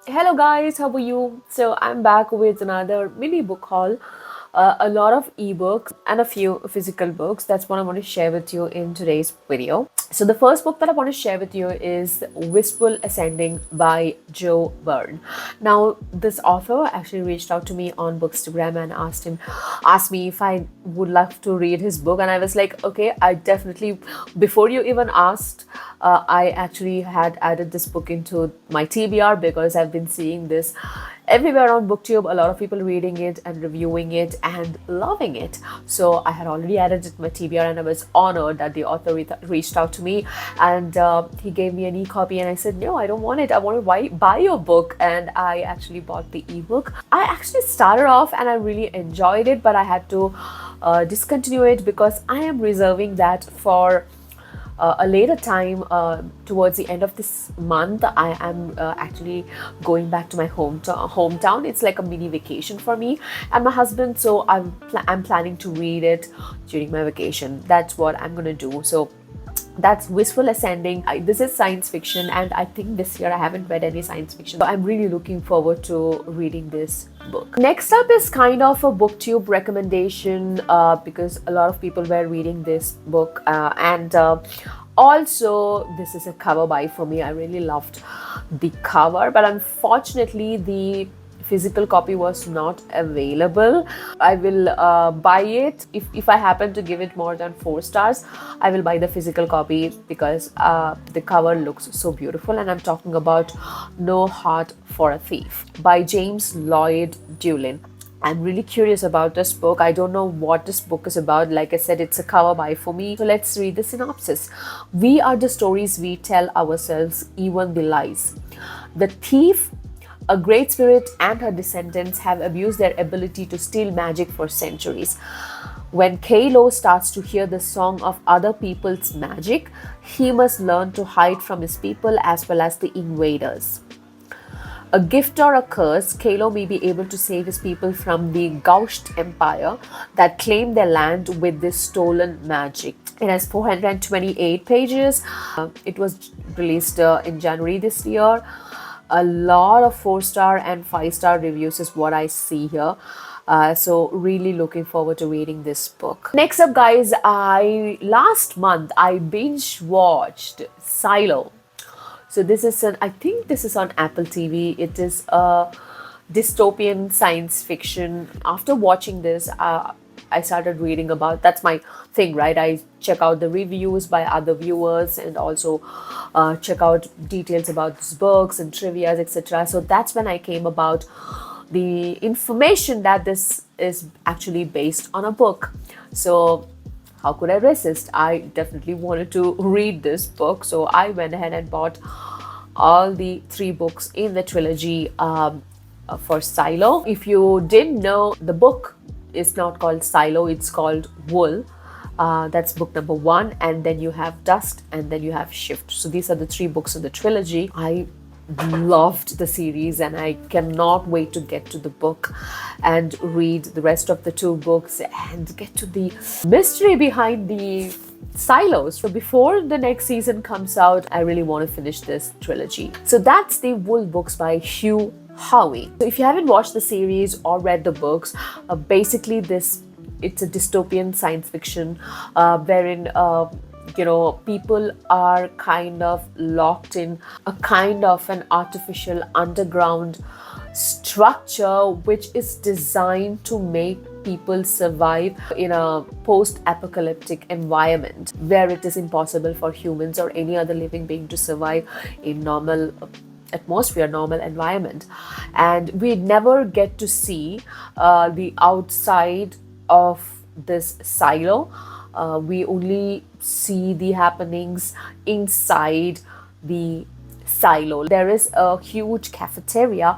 Hello guys, how are you? So I'm back with another mini book haul. A lot of ebooks and a few physical books. That's what I want to share with you in today's video. So the first book that I want to share with you is Wistful Ascending by Joe Byrne. Now, this author actually reached out to me on Bookstagram and asked me if I would love to read his book, and I was like, okay, I definitely. Before you even asked, I actually had added this book into my TBR because I've been seeing this everywhere on booktube, a lot of people reading it and reviewing it and loving it. So I had already added it to my TBR, and I was honored that the author reached out to me, and he gave me an e-copy, and I said, no, I don't want it, I want to buy your book. And I actually bought the ebook. I actually started off and I really enjoyed it, but I had to discontinue it because I am reserving that for a later time. Towards the end of this month, I am actually going back to my hometown. It's like a mini vacation for me and my husband, so I'm planning to read it during my vacation. That's what I'm gonna do. So that's Wistful Ascending. This is science fiction, and I think this year I haven't read any science fiction, so I'm really looking forward to reading this book. Next up is kind of a booktube recommendation because a lot of people were reading this book, and also this is a cover buy for me. I really loved the cover, but unfortunately the physical copy was not available. I will buy it if I happen to give it more than 4 stars. I will buy the physical copy because the cover looks so beautiful, and I'm talking about No Heart for a Thief by James Lloyd Dulin. I'm really curious about this book. I don't know what this book is about. Like I said, it's a cover buy for me. So let's read the synopsis. We are the stories we tell ourselves, even the lies. The thief, a great spirit, and her descendants have abused their ability to steal magic for centuries. When Kalo starts to hear the song of other people's magic, he must learn to hide from his people as well as the invaders. A gift or a curse, Kalo may be able to save his people from the Gausht Empire that claimed their land with this stolen magic. It has 428 pages. It was released in January this year. A lot of 4-star and 5-star reviews is what I see here. So really looking forward to reading this book. Next up, guys, last month I binge watched Silo. So I think this is on Apple TV. It is a dystopian science fiction. After watching this, I started reading about, that's my thing, right? I check out the reviews by other viewers and also check out details about these books and trivias, etc. So that's when I came about the information that this is actually based on a book. So how could I resist? I definitely wanted to read this book, so I went ahead and bought all the 3 books in the trilogy for Silo. If you didn't know, the book is not called Silo, it's called Wool. That's book number 1, and then you have Dust, and then you have Shift. So these are the 3 books in the trilogy. I loved the series, and I cannot wait to get to the book and read the rest of the 2 books and get to the mystery behind the silos. So before the next season comes out, I really want to finish this trilogy. So that's the Wool books by Hugh Howey. So if you haven't watched the series or read the books, basically it's a dystopian science fiction wherein people are kind of locked in a kind of an artificial underground structure which is designed to make people survive in a post-apocalyptic environment where it is impossible for humans or any other living being to survive in normal atmosphere, normal environment. And we never get to see the outside of this silo. We only see the happenings inside the silo. There is a huge cafeteria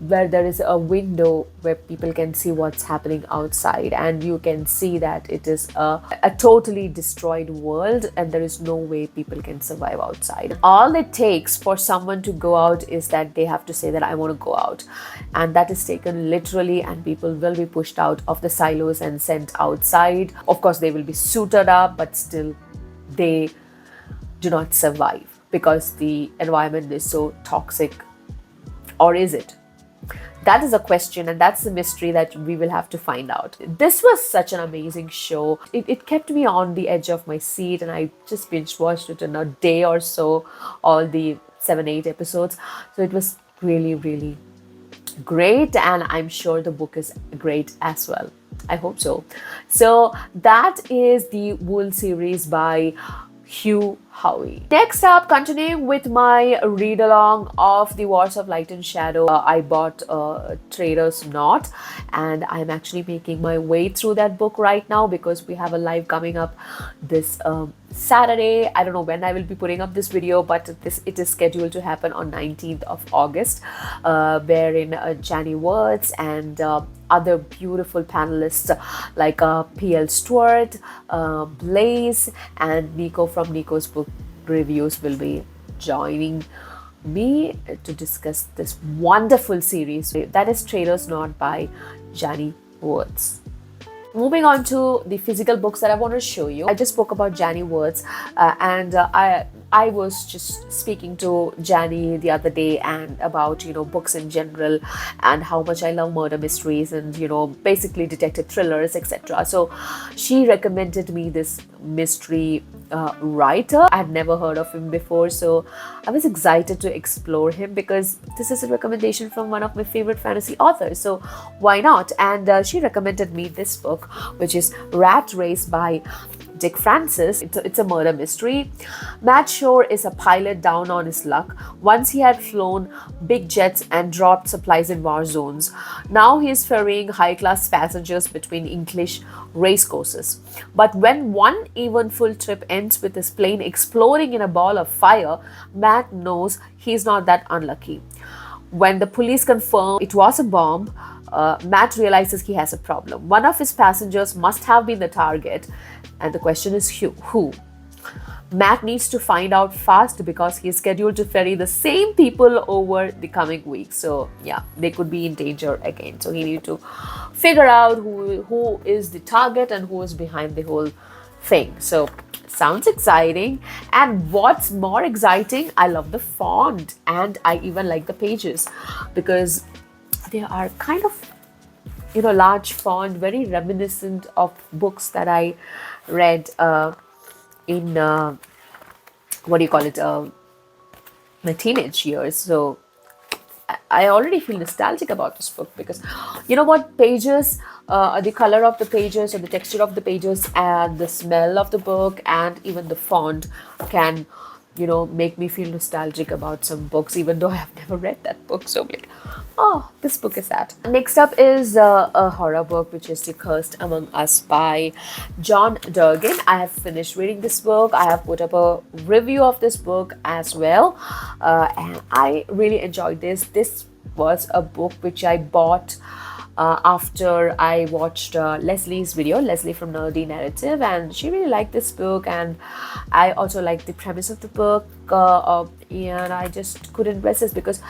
where there is a window where people can see what's happening outside, and you can see that it is a totally destroyed world and there is no way people can survive outside. All it takes for someone to go out is that they have to say that I want to go out, and that is taken literally, and people will be pushed out of the silos and sent outside. Of course, they will be suited up, but still they do not survive because the environment is so toxic Or is it? That is a question, and that's the mystery that we will have to find out. This was such an amazing show. It kept me on the edge of my seat, and I just binge watched it in a day or so, all the 7, 8 episodes. So it was really, really great, and I'm sure the book is great as well. I hope so. So that is the Wool series by Hugh Howey. Next up, continuing with my read along of The Wars of Light and Shadow, I bought Trader's Knot, and I'm actually making my way through that book right now because we have a live coming up this Saturday. I don't know when I will be putting up this video, but it is scheduled to happen on 19th of August, wherein Janny Words and other beautiful panelists like P.L. Stewart, Blaze, and Nico from Nico's Book Reviews will be joining me to discuss this wonderful series that is Trader's Knot by Janny Words. Moving on to the physical books that I want to show you. I just spoke about Janny Words, and I was just speaking to Janny the other day and about, books in general and how much I love murder mysteries and, basically detective thrillers, etc. So she recommended me this mystery writer. I had never heard of him before, so I was excited to explore him because this is a recommendation from one of my favorite fantasy authors, so why not? And she recommended me this book, which is Rat Race by Dick Francis. It's a murder mystery. Matt Shore is a pilot down on his luck. Once he had flown big jets and dropped supplies in war zones. Now he is ferrying high-class passengers between English racecourses. But when one eventful trip ends with his plane exploding in a ball of fire, Matt knows he's not that unlucky. When the police confirm it was a bomb, Matt realizes he has a problem. One of his passengers must have been the target, and the question is who? Matt needs to find out fast because he is scheduled to ferry the same people over the coming weeks. So yeah, they could be in danger again. So he needs to figure out who is the target and who is behind the whole thing. So sounds exciting. And what's more exciting, I love the font, and I even like the pages because they are kind of, large font, very reminiscent of books that I read in my teenage years. So I already feel nostalgic about this book because pages, the color of the pages or the texture of the pages and the smell of the book and even the font can make me feel nostalgic about some books, even though I have never read that book. So I'm like, oh, this book is that. Next up is a horror book, which is The Cursed Among Us by John Durgan. I have finished reading this book. I have put up a review of this book as well. And I really enjoyed this. This was a book which I bought after I watched Leslie's video, Leslie from Nerdy Narrative, and she really liked this book, and I also liked the premise of the book, and I just couldn't resist because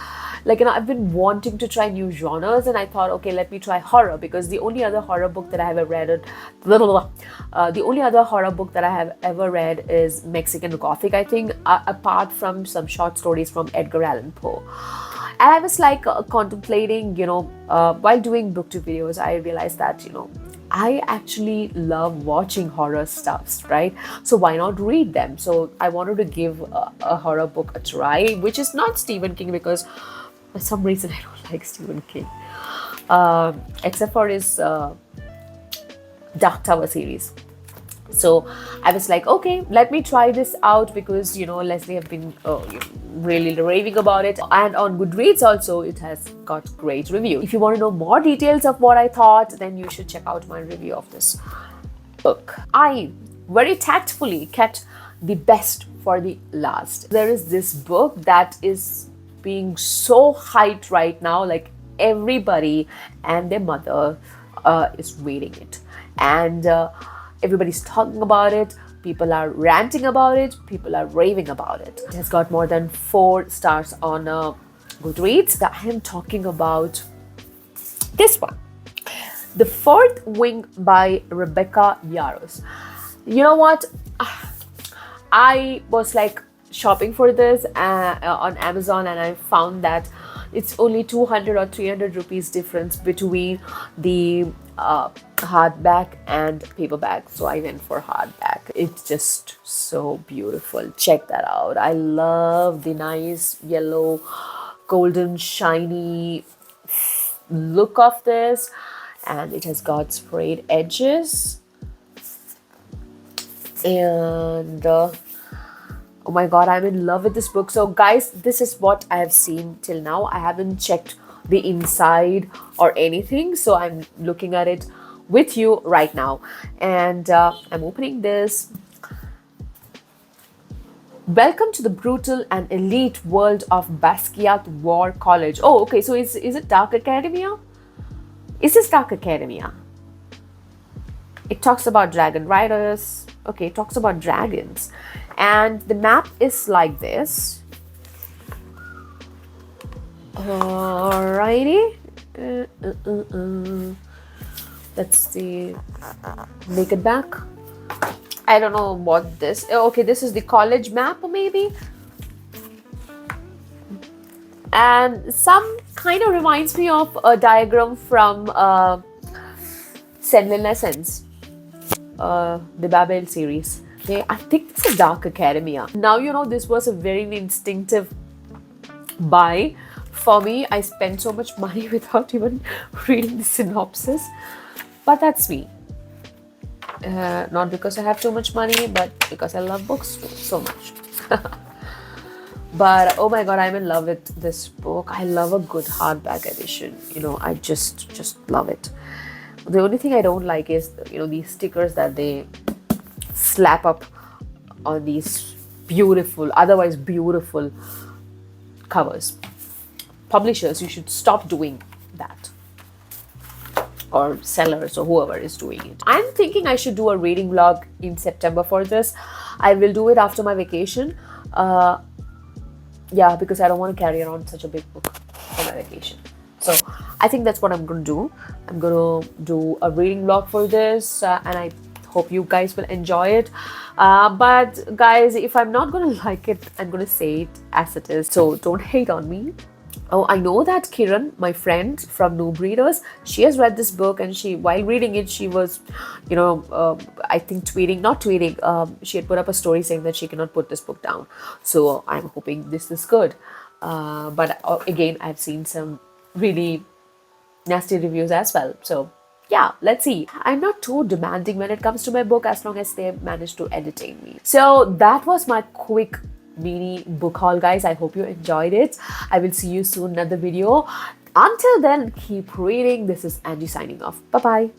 I've been wanting to try new genres, and I thought, okay, let me try horror because the only other horror book that I have ever read, the only other horror book that I have ever read is Mexican Gothic, I think, apart from some short stories from Edgar Allan Poe. And I was contemplating, while doing booktube videos, I realized that, I actually love watching horror stuffs, right? So why not read them? So I wanted to give a horror book a try, which is not Stephen King because for some reason I don't like Stephen King, except for his Dark Tower series. So I was like, okay, let me try this out because, Leslie have been really raving about it. And on Goodreads also, it has got great review. If you want to know more details of what I thought, then you should check out my review of this book. I very tactfully kept the best for the last. There is this book that is being so hyped right now, like everybody and their mother is reading it. And everybody's talking about it. People are ranting about it. People are raving about it. It has got more than 4 stars on Goodreads. I am talking about this one, The Fourth Wing by Rebecca Yarros. You know what? I was shopping for this on Amazon, and I found that It's only 200 or 300 rupees difference between the hardback and paperback. So I went for hardback. It's just so beautiful. Check that out. I love the nice yellow, golden, shiny look of this, and it has got sprayed edges. And oh my god, I'm in love with this book. So guys, this is what I have seen till now. I haven't checked the inside or anything, so I'm looking at it with you right now. And I'm opening this. Welcome to the brutal and elite world of Basquiat War College. Oh, okay, so is it Dark Academia? Is this Dark Academia? It talks about dragon riders. Okay, it talks about dragons. And the map is like this. Alrighty. That's the naked back. I don't know what this. Okay, this is the college map, maybe. And some kind of reminds me of a diagram from Zen Lessons, the Babel series. Okay, I think this is Dark Academia. Now, you know, this was a very instinctive buy for me. I spent so much money without even reading the synopsis. But that's me. Not because I have too much money, but because I love books so much. But oh my god, I'm in love with this book. I love a good hardback edition. You know, I just love it. The only thing I don't like is, you know, these stickers that they slap up on these beautiful, otherwise beautiful covers. Publishers, you should stop doing that. Or sellers or whoever is doing it. I'm thinking I should do a reading vlog in September for this. I will do it after my vacation. Yeah, because I don't want to carry around such a big book for my vacation. So I think that's what I'm going to do. I'm going to do a reading vlog for this, and I hope you guys will enjoy it. But guys, if I'm not going to like it, I'm going to say it as it is. So don't hate on me. Oh, I know that Kiran, my friend from Noob Readers, she has read this book, and she, while reading it, she was, you know, I think not tweeting, she had put up a story saying that she cannot put this book down. So I'm hoping this is good. But again, I've seen some really nasty reviews as well. So yeah, let's see. I'm not too demanding when it comes to my book, as long as they manage to entertain me. So that was my quick mini book haul, guys. I hope you enjoyed it. I will see you soon in another video. Until then, keep reading. This is Angie signing off. Bye bye.